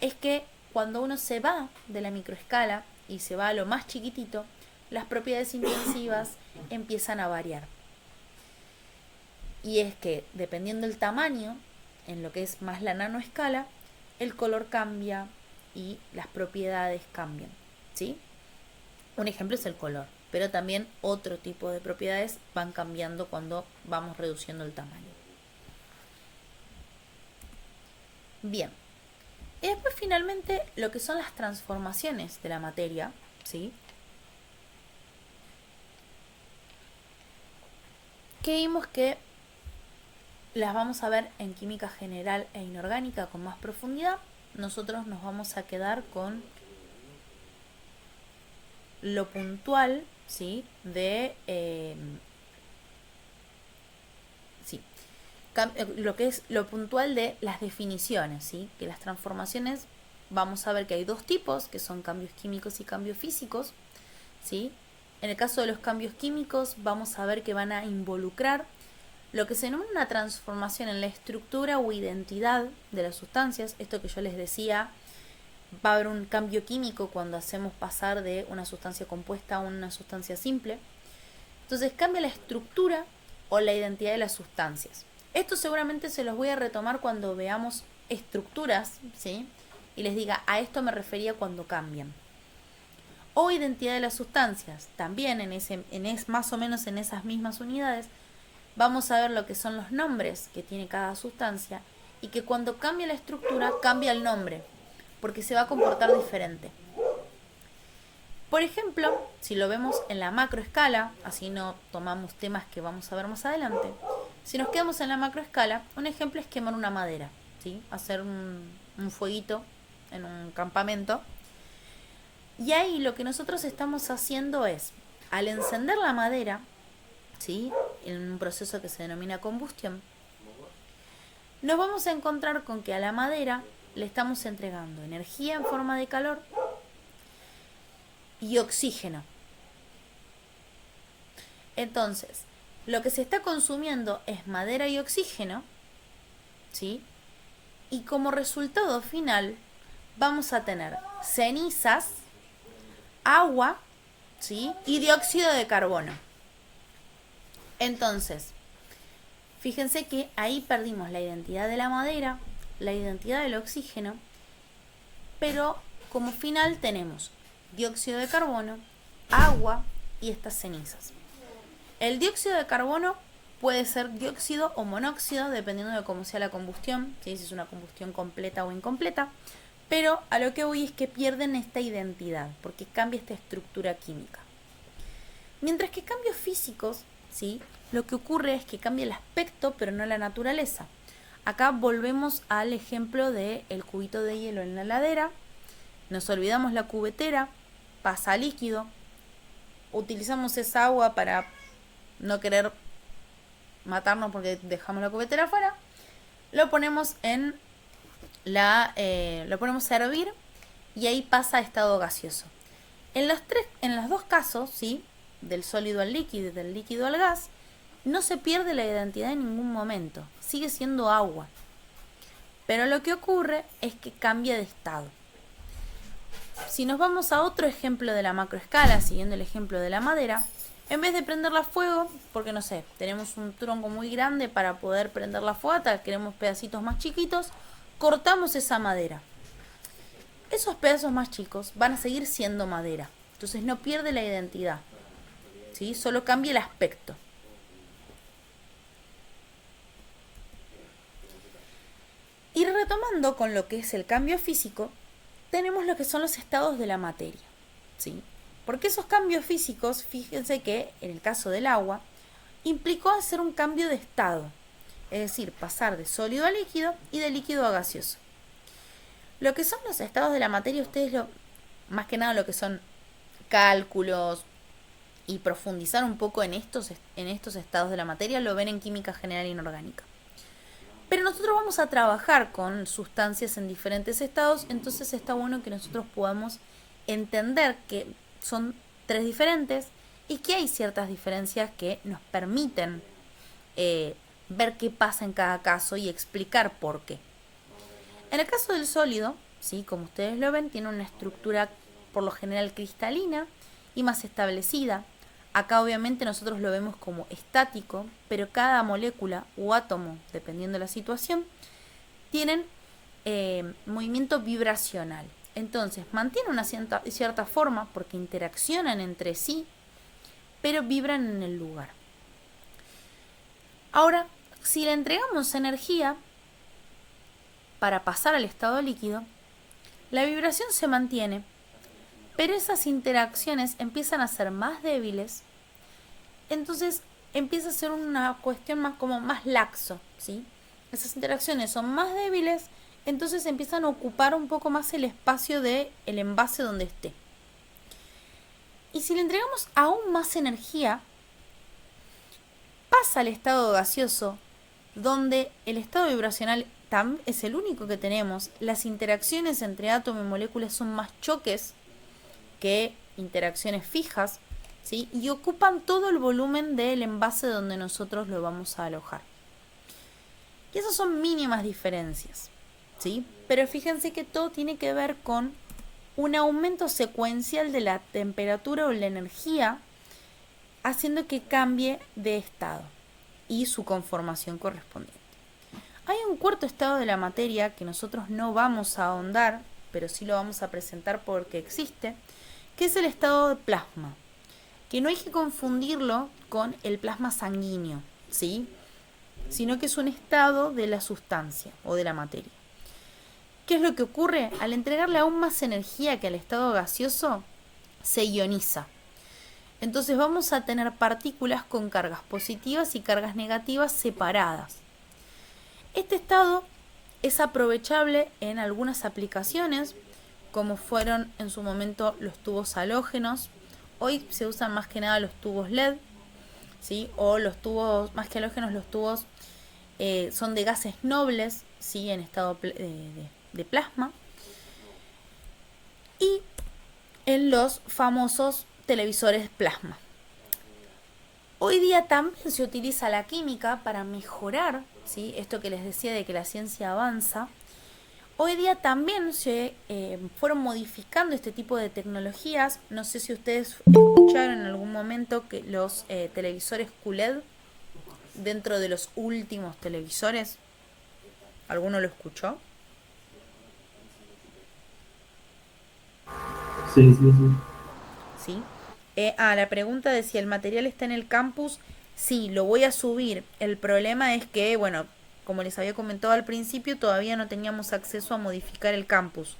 es que cuando uno se va de la microescala y se va a lo más chiquitito, las propiedades intensivas empiezan a variar. Y es que, dependiendo del tamaño, en lo que es más la nanoescala, el color cambia y las propiedades cambian, ¿sí? Un ejemplo es el color, pero también otro tipo de propiedades van cambiando cuando vamos reduciendo el tamaño. Bien, y después finalmente lo que son las transformaciones de la materia, ¿sí? Que vimos que las vamos a ver en química general e inorgánica con más profundidad. Nosotros nos vamos a quedar con lo puntual, ¿sí? Lo que es lo puntual de las definiciones, ¿sí? Que las transformaciones, vamos a ver que hay dos tipos, que son cambios químicos y cambios físicos, ¿sí? En el caso de los cambios químicos, vamos a ver que van a involucrar lo que se denomina una transformación en la estructura o identidad de las sustancias, esto que yo les decía va a haber un cambio químico cuando hacemos pasar de una sustancia compuesta a una sustancia simple. Entonces cambia la estructura o la identidad de las sustancias. Esto seguramente se los voy a retomar cuando veamos estructuras, ¿sí? Y les diga, a esto me refería cuando cambian. O identidad de las sustancias, también más o menos en esas mismas unidades, vamos a ver lo que son los nombres que tiene cada sustancia y que cuando cambia la estructura cambia el nombre, porque se va a comportar diferente. Por ejemplo, si lo vemos en la macroescala, así no tomamos temas que vamos a ver más adelante, si nos quedamos en la macroescala, un ejemplo es quemar una madera, ¿sí? Hacer un fueguito en un campamento. Y ahí lo que nosotros estamos haciendo es, al encender la madera, ¿sí? En un proceso que se denomina combustión, nos vamos a encontrar con que a la madera le estamos entregando energía en forma de calor y oxígeno. Entonces, lo que se está consumiendo es madera y oxígeno, ¿sí? Y como resultado final vamos a tener cenizas, agua, ¿sí? Y dióxido de carbono. Entonces, fíjense que ahí perdimos la identidad de la madera, la identidad del oxígeno, pero como final tenemos dióxido de carbono, agua y estas cenizas. El dióxido de carbono puede ser dióxido o monóxido dependiendo de cómo sea la combustión, ¿sí? Si es una combustión completa o incompleta, pero a lo que voy es que pierden esta identidad porque cambia esta estructura química. Mientras que cambios físicos, ¿sí? Lo que ocurre es que cambia el aspecto pero no la naturaleza. Acá volvemos al ejemplo del cubito de hielo en la heladera, nos olvidamos la cubetera, pasa líquido, utilizamos esa agua para no querer matarnos porque dejamos la cubetera afuera, lo ponemos lo ponemos a hervir y ahí pasa a estado gaseoso. En los dos casos, ¿sí? Del sólido al líquido y del líquido al gas, no se pierde la identidad en ningún momento, sigue siendo agua. Pero lo que ocurre es que cambia de estado. Si nos vamos a otro ejemplo de la macroescala, siguiendo el ejemplo de la madera, en vez de prenderla a fuego, porque no sé, tenemos un tronco muy grande para poder prender la fogata, queremos pedacitos más chiquitos, cortamos esa madera. Esos pedazos más chicos van a seguir siendo madera, entonces no pierde la identidad, ¿sí? Solo cambia el aspecto. Y retomando con lo que es el cambio físico, tenemos lo que son los estados de la materia, ¿sí? Porque esos cambios físicos, fíjense que en el caso del agua, implicó hacer un cambio de estado, es decir, pasar de sólido a líquido y de líquido a gaseoso. Lo que son los estados de la materia, ustedes más que nada lo que son cálculos y profundizar un poco en estos estados de la materia, lo ven en química general inorgánica. Pero nosotros vamos a trabajar con sustancias en diferentes estados, entonces está bueno que nosotros podamos entender que son tres diferentes y que hay ciertas diferencias que nos permiten ver qué pasa en cada caso y explicar por qué. En el caso del sólido, ¿sí? Como ustedes lo ven, tiene una estructura por lo general cristalina y más establecida. Acá obviamente nosotros lo vemos como estático, pero cada molécula o átomo, dependiendo de la situación, tienen movimiento vibracional. Entonces mantienen una cierta forma porque interaccionan entre sí, pero vibran en el lugar. Ahora, si le entregamos energía para pasar al estado líquido, la vibración se mantiene, pero esas interacciones empiezan a ser más débiles, entonces empieza a ser una cuestión más laxo, ¿sí? Esas interacciones son más débiles, entonces empiezan a ocupar un poco más el espacio del envase donde esté. Y si le entregamos aún más energía, pasa al estado gaseoso, donde el estado vibracional es el único que tenemos. Las interacciones entre átomo y moléculas son más choques que interacciones fijas, ¿sí? Y ocupan todo el volumen del envase donde nosotros lo vamos a alojar. Y esas son mínimas diferencias, ¿sí? Pero fíjense que todo tiene que ver con un aumento secuencial de la temperatura o la energía, haciendo que cambie de estado y su conformación correspondiente. Hay un cuarto estado de la materia que nosotros no vamos a ahondar, pero sí lo vamos a presentar porque existe, que es el estado de plasma, que no hay que confundirlo con el plasma sanguíneo, ¿sí? Sino que es un estado de la sustancia o de la materia. ¿Qué es lo que ocurre? Al entregarle aún más energía que al estado gaseoso, se ioniza. Entonces vamos a tener partículas con cargas positivas y cargas negativas separadas. Este estado es aprovechable en algunas aplicaciones, como fueron en su momento los tubos halógenos. Hoy se usan más que nada los tubos LED, ¿sí? O los tubos, más que halógenos, los tubos son de gases nobles, ¿sí? En estado de plasma. Y en los famosos televisores plasma. Hoy día también se utiliza la química para mejorar, ¿sí? Esto que les decía de que la ciencia avanza. Hoy día también se fueron modificando este tipo de tecnologías. No sé si ustedes escucharon en algún momento que los televisores QLED, dentro de los últimos televisores, ¿alguno lo escuchó? Sí, sí, sí. ¿Sí? La pregunta de si el material está en el campus, sí, lo voy a subir. El problema es que, bueno, como les había comentado al principio, todavía no teníamos acceso a modificar el campus.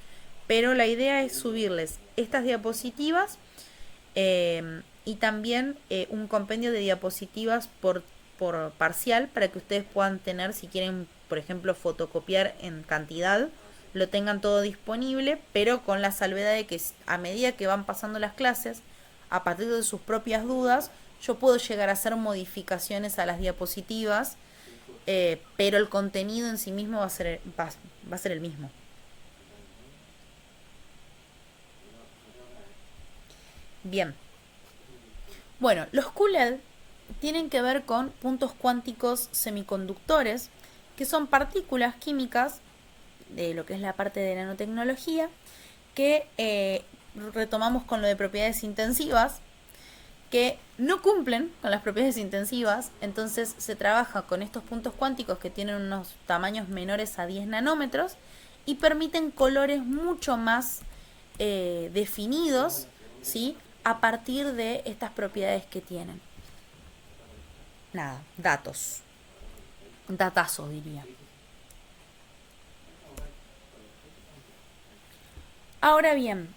Pero la idea es subirles estas diapositivas y también un compendio de diapositivas por parcial para que ustedes puedan tener, si quieren, por ejemplo, fotocopiar en cantidad, lo tengan todo disponible, pero con la salvedad de que a medida que van pasando las clases, a partir de sus propias dudas, yo puedo llegar a hacer modificaciones a las diapositivas, pero el contenido en sí mismo va a ser el mismo. Bien. Bueno, los QLED tienen que ver con puntos cuánticos semiconductores, que son partículas químicas de lo que es la parte de nanotecnología, que retomamos con lo de propiedades intensivas, que no cumplen con las propiedades intensivas. Entonces se trabaja con estos puntos cuánticos que tienen unos tamaños menores a 10 nanómetros y permiten colores mucho más definidos, ¿sí? A partir de estas propiedades que tienen. Nada, datazos diría. Ahora bien,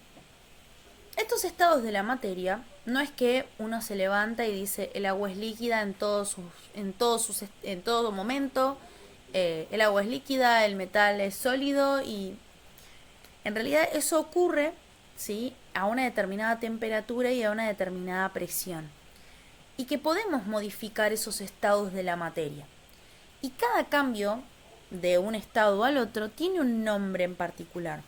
estos estados de la materia no es que uno se levanta y dice el agua es líquida en todo momento, el agua es líquida, el metal es sólido, y en realidad eso ocurre, ¿sí? A una determinada temperatura y a una determinada presión, y que podemos modificar esos estados de la materia. Y cada cambio de un estado al otro tiene un nombre en particular.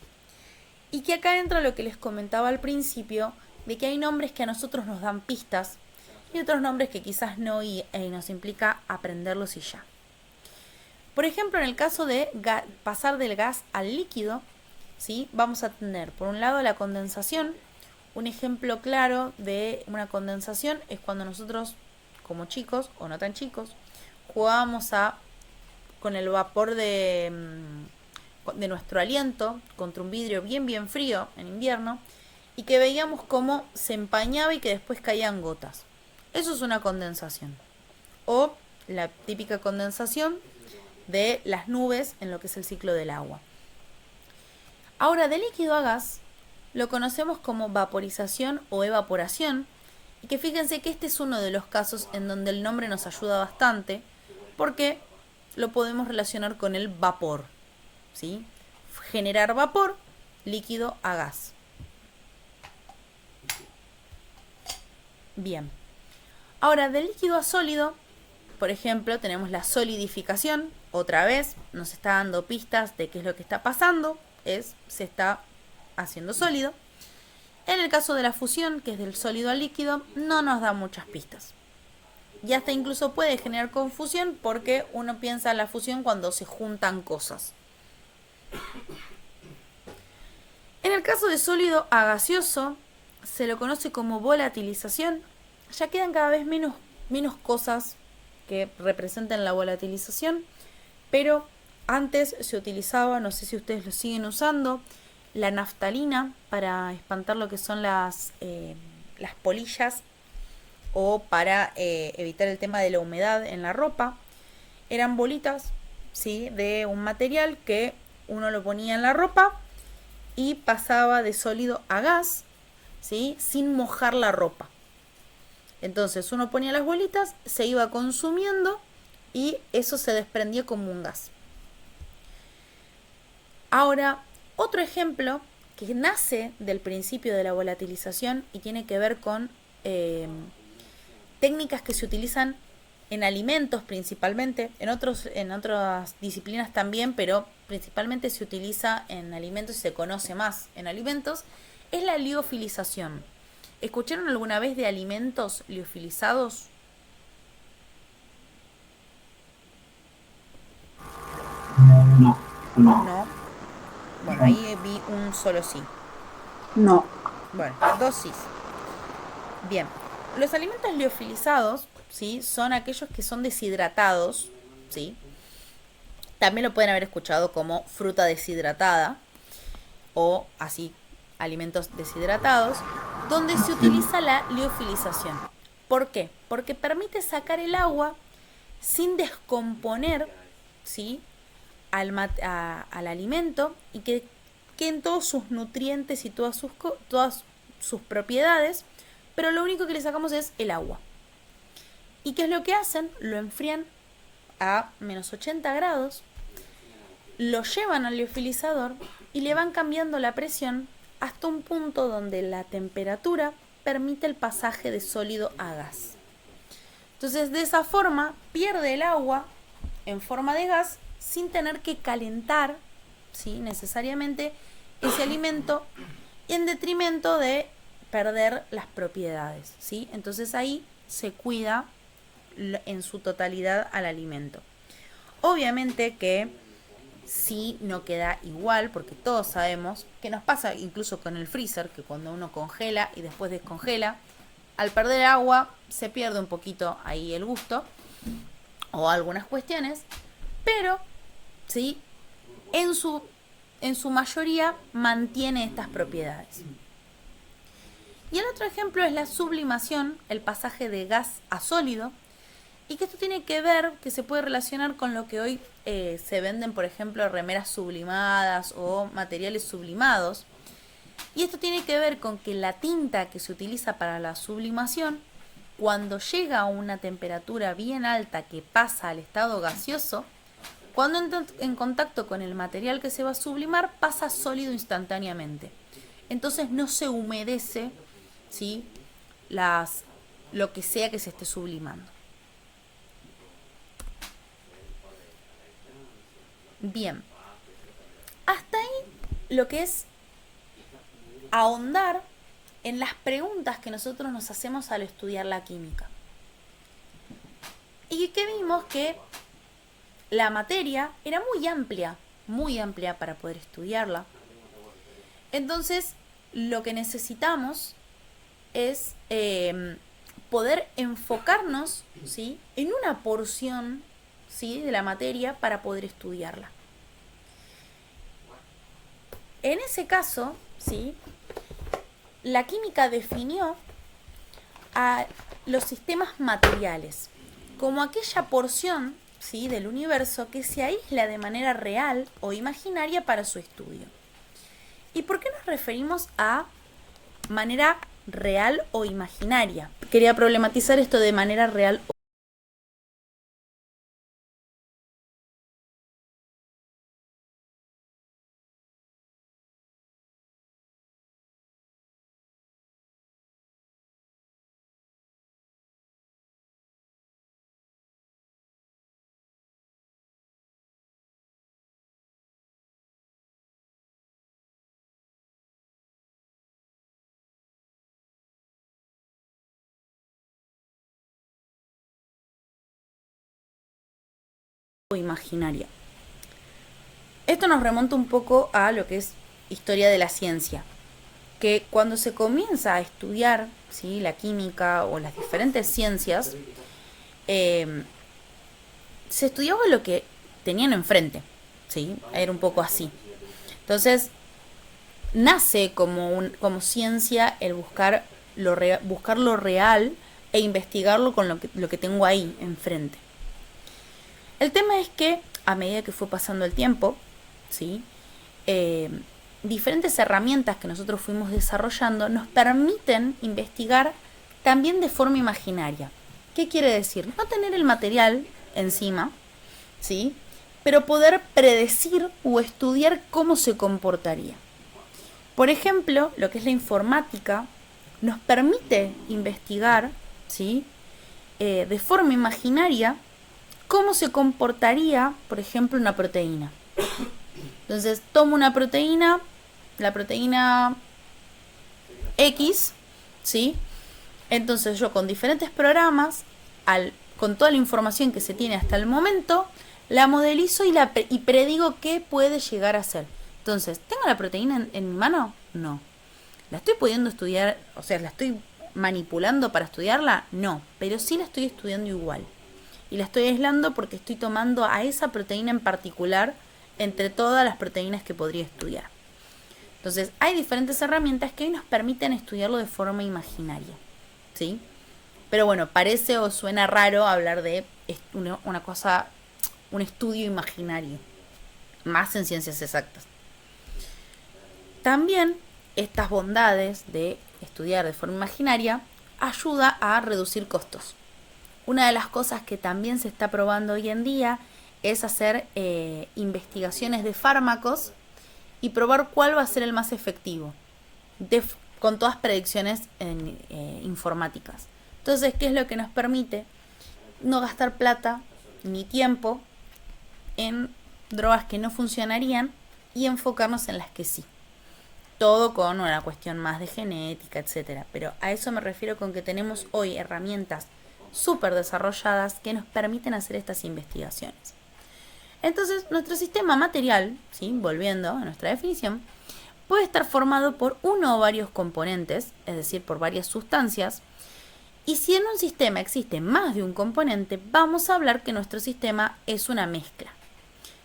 Y que acá entra lo que les comentaba al principio, de que hay nombres que a nosotros nos dan pistas y otros nombres que quizás no, y nos implica aprenderlos y ya. Por ejemplo, en el caso de pasar del gas al líquido, ¿sí? Vamos a tener por un lado la condensación. Un ejemplo claro de una condensación es cuando nosotros, como chicos o no tan chicos, jugábamos con el vapor de nuestro aliento contra un vidrio bien frío en invierno, y que veíamos cómo se empañaba y que después caían gotas. Eso es una condensación. O la típica condensación de las nubes en lo que es el ciclo del agua. Ahora, de líquido a gas lo conocemos como vaporización o evaporación, y que fíjense que este es uno de los casos en donde el nombre nos ayuda bastante, porque lo podemos relacionar con el vapor, ¿sí? Generar vapor, líquido a gas. Bien. Ahora, de líquido a sólido, por ejemplo, tenemos la solidificación. Otra vez nos está dando pistas de qué es lo que está pasando. Se está haciendo sólido. En el caso de la fusión, que es del sólido al líquido, no nos da muchas pistas. Y hasta incluso puede generar confusión, porque uno piensa en la fusión cuando se juntan cosas. En el caso de sólido a gaseoso, se lo conoce como volatilización. Ya quedan cada vez menos cosas que representen la volatilización, pero antes se utilizaba, no sé si ustedes lo siguen usando, la naftalina para espantar lo que son las polillas o para evitar el tema de la humedad en la ropa. Eran bolitas, ¿sí?, de un material que uno lo ponía en la ropa y pasaba de sólido a gas, ¿sí?, sin mojar la ropa. Entonces uno ponía las bolitas, se iba consumiendo y eso se desprendía como un gas. Ahora, otro ejemplo que nace del principio de la volatilización y tiene que ver con técnicas que se utilizan en alimentos principalmente, en otras disciplinas también, pero principalmente se utiliza en alimentos y se conoce más en alimentos, es la liofilización. ¿Escucharon alguna vez de alimentos liofilizados? No, no, No. Bueno, ahí vi un solo sí. no. Bueno, dos sí. Bien. Los alimentos liofilizados, ¿sí?, son aquellos que son deshidratados, ¿sí? También lo pueden haber escuchado como fruta deshidratada o así, alimentos deshidratados, donde se utiliza la liofilización. ¿Por qué? Porque permite sacar el agua sin descomponer, ¿sí?, al alimento y que queden todos sus nutrientes y todas sus propiedades, pero lo único que le sacamos es el agua. ¿Y qué es lo que hacen? Lo enfrían a menos 80 grados, lo llevan al liofilizador y le van cambiando la presión hasta un punto donde la temperatura permite el pasaje de sólido a gas. Entonces, de esa forma pierde el agua en forma de gas sin tener que calentar, ¿sí?, necesariamente ese alimento, en detrimento de perder las propiedades, ¿sí? Entonces ahí se cuida en su totalidad al alimento. Obviamente que sí no queda igual, porque todos sabemos que nos pasa incluso con el freezer, que cuando uno congela y después descongela, al perder agua se pierde un poquito ahí el gusto o algunas cuestiones, pero sí, en su mayoría mantiene estas propiedades. Y el otro ejemplo es la sublimación, el pasaje de gas a sólido, y que esto tiene que ver, que se puede relacionar con lo que hoy se venden, por ejemplo, remeras sublimadas o materiales sublimados. Y esto tiene que ver con que la tinta que se utiliza para la sublimación, cuando llega a una temperatura bien alta que pasa al estado gaseoso, cuando entra en contacto con el material que se va a sublimar, pasa sólido instantáneamente. Entonces no se humedece, ¿sí?, lo que sea que se esté sublimando. Bien, hasta ahí lo que es ahondar en las preguntas que nosotros nos hacemos al estudiar la química. Y que vimos que la materia era muy amplia para poder estudiarla. Entonces, lo que necesitamos es poder enfocarnos, ¿sí?, en una porción, ¿sí?, de la materia para poder estudiarla. En ese caso, ¿sí?, la química definió a los sistemas materiales como aquella porción, ¿sí?, del universo que se aísla de manera real o imaginaria para su estudio. ¿Y por qué nos referimos a manera real o imaginaria? Quería problematizar esto de manera real o imaginaria. Esto nos remonta un poco a lo que es historia de la ciencia, que cuando se comienza a estudiar, ¿sí?, la química o las diferentes ciencias, se estudiaba lo que tenían enfrente, ¿sí? Era un poco así. Entonces, nace como ciencia el buscar lo real e investigarlo con lo que tengo ahí enfrente. El tema es que a medida que fue pasando el tiempo, ¿sí?, diferentes herramientas que nosotros fuimos desarrollando nos permiten investigar también de forma imaginaria. ¿Qué quiere decir? No tener el material encima, ¿sí?, pero poder predecir o estudiar cómo se comportaría. Por ejemplo, lo que es la informática nos permite investigar, ¿sí?, de forma imaginaria cómo se comportaría, por ejemplo, una proteína. Entonces, tomo una proteína, la proteína X, ¿sí? Entonces yo con diferentes programas, con toda la información que se tiene hasta el momento, la modelizo y predigo qué puede llegar a ser. Entonces, ¿tengo la proteína en mi mano? No. ¿La estoy pudiendo estudiar? O sea, ¿la estoy manipulando para estudiarla? No, pero sí la estoy estudiando igual. Y la estoy aislando porque estoy tomando a esa proteína en particular entre todas las proteínas que podría estudiar. Entonces, hay diferentes herramientas que hoy nos permiten estudiarlo de forma imaginaria, ¿sí? Pero bueno, parece o suena raro hablar de una cosa, un estudio imaginario, más en ciencias exactas. También estas bondades de estudiar de forma imaginaria ayuda a reducir costos. Una de las cosas que también se está probando hoy en día es hacer investigaciones de fármacos y probar cuál va a ser el más efectivo, con todas predicciones informáticas. Entonces, ¿qué es lo que nos permite? No gastar plata ni tiempo en drogas que no funcionarían y enfocarnos en las que sí. Todo con una cuestión más de genética, etcétera. Pero a eso me refiero con que tenemos hoy herramientas súper desarrolladas que nos permiten hacer estas investigaciones. Entonces, nuestro sistema material, ¿sí?, volviendo a nuestra definición, puede estar formado por uno o varios componentes, es decir, por varias sustancias. Y si en un sistema existe más de un componente, vamos a hablar que nuestro sistema es una mezcla.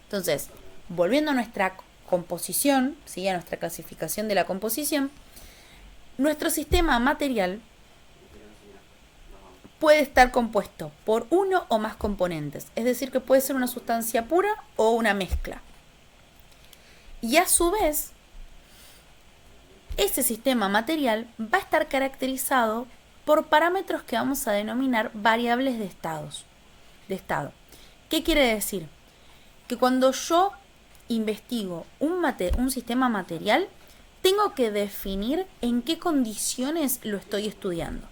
Entonces, volviendo a nuestra composición, ¿sí?, a nuestra clasificación de la composición, nuestro sistema material puede estar compuesto por uno o más componentes, es decir, que puede ser una sustancia pura o una mezcla. Y a su vez, ese sistema material va a estar caracterizado por parámetros que vamos a denominar variables de estado. ¿Qué quiere decir? Que cuando yo investigo un sistema material, tengo que definir en qué condiciones lo estoy estudiando.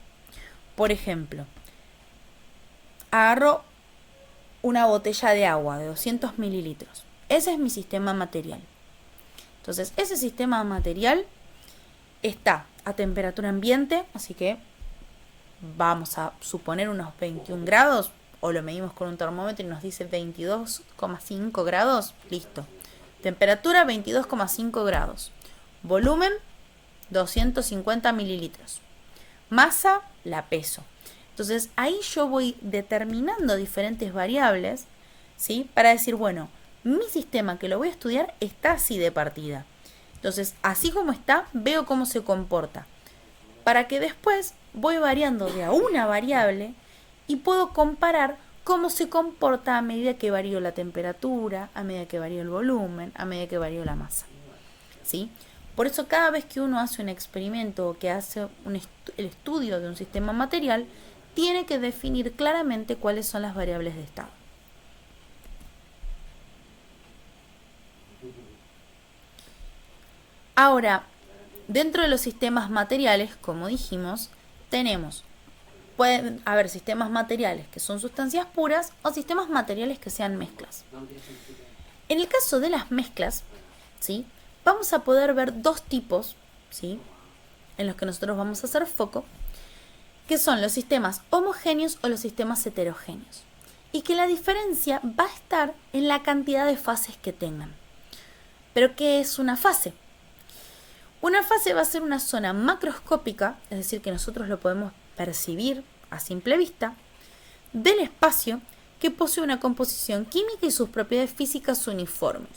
Por ejemplo, agarro una botella de agua de 200 mililitros. Ese es mi sistema material. Entonces, ese sistema material está a temperatura ambiente, así que vamos a suponer unos 21 grados, o lo medimos con un termómetro y nos dice 22,5 grados, listo. Temperatura 22,5 grados. Volumen 250 mililitros. Masa, la peso. Entonces ahí yo voy determinando diferentes variables, ¿sí?, para decir, bueno, mi sistema que lo voy a estudiar está así de partida. Entonces, así como está, veo cómo se comporta. Para que después voy variando de a una variable y puedo comparar cómo se comporta a medida que varío la temperatura, a medida que varío el volumen, a medida que varío la masa, ¿sí? Por eso cada vez que uno hace un experimento o que hace el estudio de un sistema material, tiene que definir claramente cuáles son las variables de estado. Ahora, dentro de los sistemas materiales, como dijimos, pueden haber sistemas materiales que son sustancias puras o sistemas materiales que sean mezclas. En el caso de las mezclas, ¿sí?, vamos a poder ver dos tipos, ¿sí?, en los que nosotros vamos a hacer foco, que son los sistemas homogéneos o los sistemas heterogéneos. Y que la diferencia va a estar en la cantidad de fases que tengan. ¿Pero qué es una fase? Una fase va a ser una zona macroscópica, es decir, que nosotros lo podemos percibir a simple vista, del espacio que posee una composición química y sus propiedades físicas uniformes.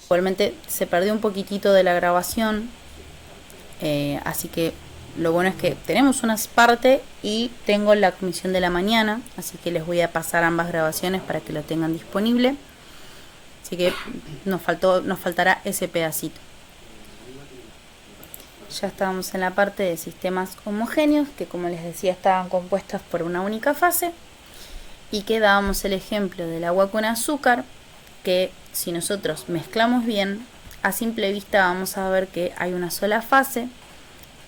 Igualmente se perdió un poquitito de la grabación, así que lo bueno es que tenemos una parte y tengo la comisión de la mañana, así que les voy a pasar ambas grabaciones para que lo tengan disponible. Así que nos faltará ese pedacito. Ya estábamos en la parte de sistemas homogéneos, que como les decía estaban compuestos por una única fase, y que dábamos el ejemplo del agua con azúcar, que si nosotros mezclamos bien, a simple vista vamos a ver que hay una sola fase,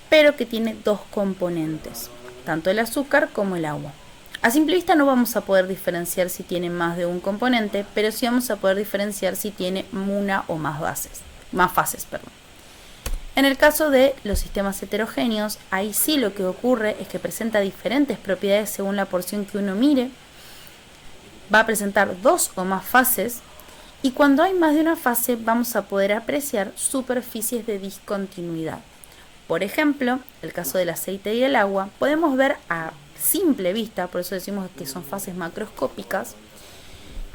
pero que tiene dos componentes, tanto el azúcar como el agua. A simple vista no vamos a poder diferenciar si tiene más de un componente, pero sí vamos a poder diferenciar si tiene una o más fases. En el caso de los sistemas heterogéneos, ahí sí lo que ocurre es que presenta diferentes propiedades según la porción que uno mire. Va a presentar dos o más fases, y cuando hay más de una fase vamos a poder apreciar superficies de discontinuidad. Por ejemplo, el caso del aceite y el agua, podemos ver a simple vista, por eso decimos que son fases macroscópicas,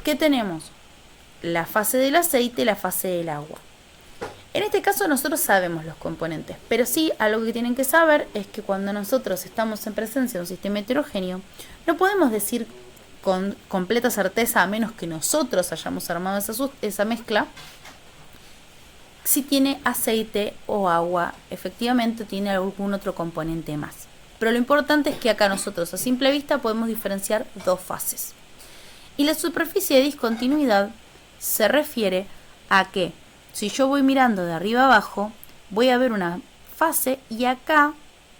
que tenemos la fase del aceite y la fase del agua. En este caso nosotros sabemos los componentes, pero sí algo que tienen que saber es que cuando nosotros estamos en presencia de un sistema heterogéneo, no podemos decir con completa certeza, a menos que nosotros hayamos armado esa mezcla, si tiene aceite o agua, efectivamente tiene algún otro componente más. Pero lo importante es que acá nosotros a simple vista podemos diferenciar dos fases. Y la superficie de discontinuidad se refiere a que si yo voy mirando de arriba abajo, voy a ver una fase y acá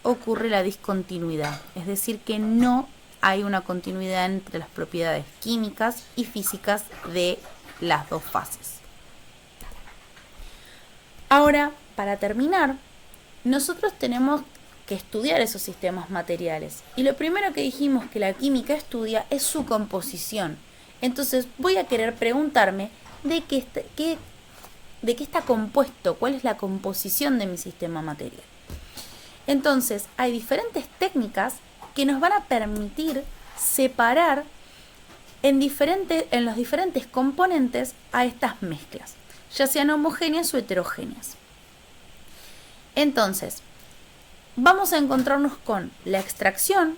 ocurre la discontinuidad. Es decir, que no hay una continuidad entre las propiedades químicas y físicas de las dos fases. Ahora, para terminar, nosotros tenemos que estudiar esos sistemas materiales. Y lo primero que dijimos que la química estudia es su composición. Entonces voy a querer preguntarme de qué está compuesto, cuál es la composición de mi sistema material. Entonces, hay diferentes técnicas que nos van a permitir separar en los diferentes componentes a estas mezclas, ya sean homogéneas o heterogéneas. Entonces, vamos a encontrarnos con la extracción,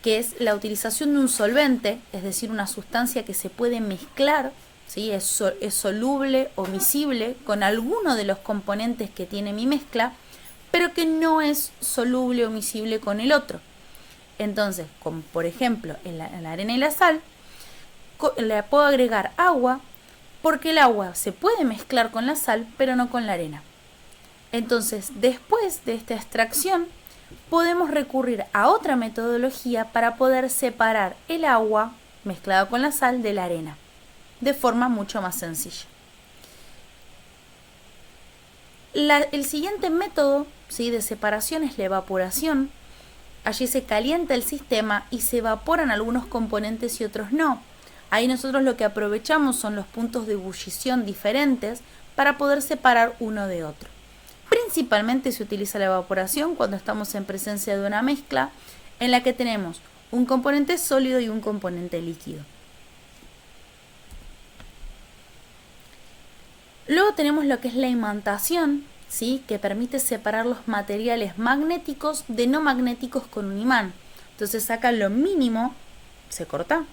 que es la utilización de un solvente, es decir, una sustancia que se puede mezclar, ¿sí? Es soluble o miscible con alguno de los componentes que tiene mi mezcla, pero que no es soluble o miscible con el otro. Entonces, como por ejemplo en la arena y la sal, le puedo agregar agua, porque el agua se puede mezclar con la sal, pero no con la arena. Entonces, después de esta extracción, podemos recurrir a otra metodología para poder separar el agua mezclada con la sal de la arena, de forma mucho más sencilla. El siguiente método, ¿sí?, de separación es la evaporación. Allí se calienta el sistema y se evaporan algunos componentes y otros no. Ahí nosotros lo que aprovechamos son los puntos de ebullición diferentes para poder separar uno de otro. Principalmente se utiliza la evaporación cuando estamos en presencia de una mezcla en la que tenemos un componente sólido y un componente líquido. Luego tenemos lo que es la imantación, ¿sí?, que permite separar los materiales magnéticos de no magnéticos con un imán. Entonces acá lo mínimo se corta.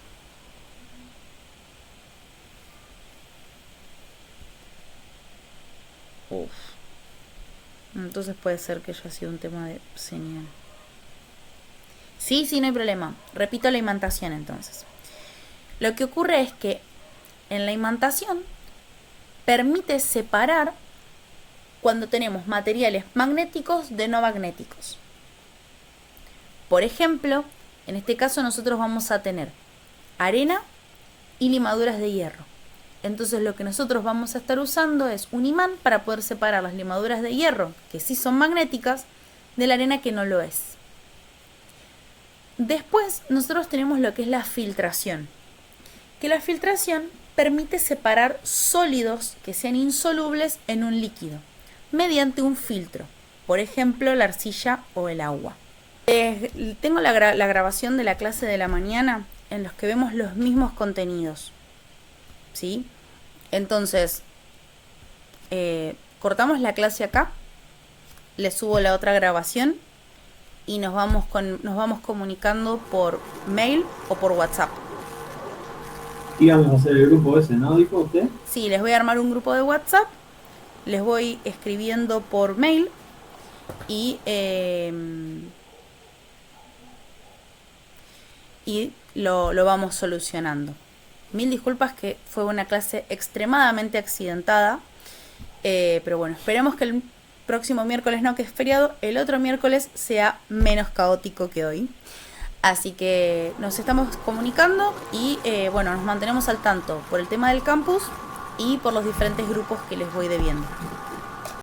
Entonces puede ser que haya sido un tema de señal. Sí, no hay problema. Repito la imantación entonces. Lo que ocurre es que en la imantación permite separar cuando tenemos materiales magnéticos de no magnéticos. Por ejemplo, en este caso nosotros vamos a tener arena y limaduras de hierro. Entonces lo que nosotros vamos a estar usando es un imán para poder separar las limaduras de hierro, que sí son magnéticas, de la arena que no lo es. Después nosotros tenemos lo que es la filtración, que la filtración permite separar sólidos que sean insolubles en un líquido, mediante un filtro. por ejemplo, la arcilla o el agua. Tengo la grabación de la clase de la mañana en los que vemos los mismos contenidos, ¿sí? Entonces, cortamos la clase acá, le subo la otra grabación y nos vamos comunicando por mail o por WhatsApp. Íbamos a hacer el grupo ese, ¿no? ¿Dijo usted? Sí, les voy a armar un grupo de WhatsApp, les voy escribiendo por mail y lo vamos solucionando. Mil disculpas que fue una clase extremadamente accidentada, pero bueno, esperemos que el próximo miércoles, no que es feriado, el otro miércoles sea menos caótico que hoy. Así que nos estamos comunicando y bueno, nos mantenemos al tanto por el tema del campus y por los diferentes grupos que les voy debiendo.